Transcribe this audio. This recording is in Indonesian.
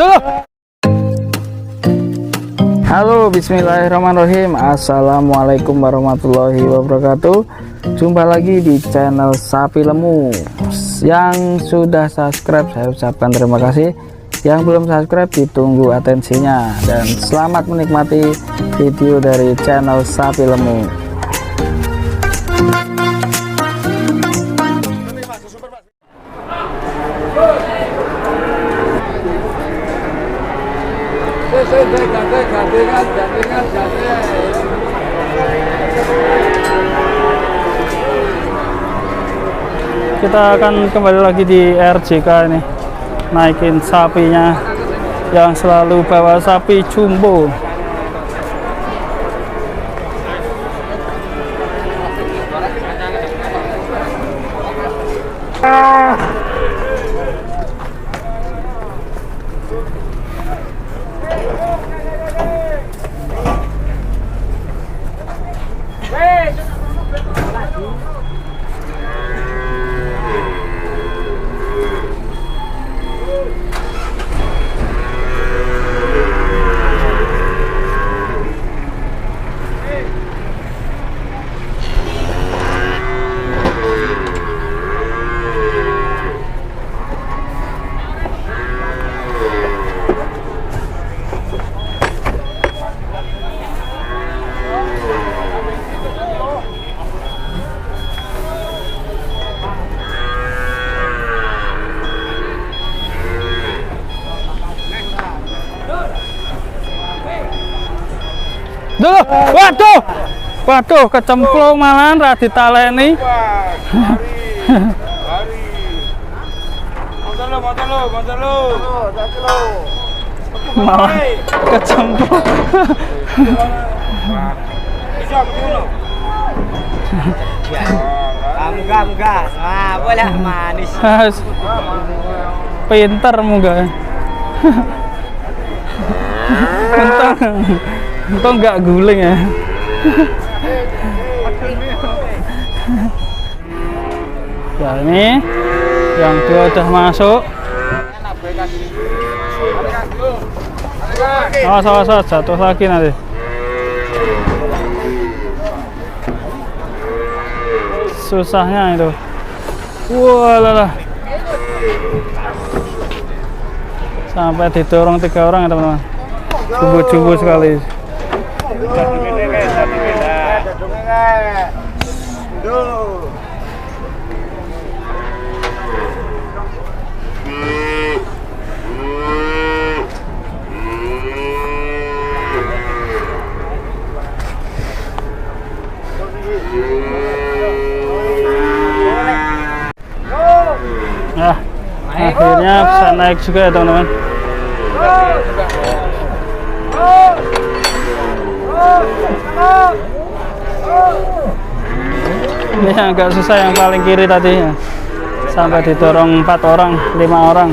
Dulu. Halo, bismillahirrahmanirrahim. Assalamualaikum warahmatullahi wabarakatuh. Jumpa lagi di channel Sapi Lemu. Yang sudah subscribe saya ucapkan terima kasih. Yang belum subscribe ditunggu atensinya. Dan selamat menikmati video dari channel Sapi Lemu. Kita akan kembali lagi di RJK ini, naikin sapinya yang selalu bawa sapi jumbo. Duh, waduh, kecemplung malahan ra ditaleni. Montor lo. Malah kecemplung. Enggak. Ah, boleh manis. Pinter muga. Untung nggak guling ya. Ya ini yang dua udah masuk. Awas jatuh lagi nanti. Susahnya itu. Walah. Sampai didorong 3 orang ya teman-teman. Jumbo sekali. Nah, akhirnya bisa naik juga ya teman-teman. Ini agak susah yang paling kiri tadi ya. Sampai didorong 4 orang, 5 orang.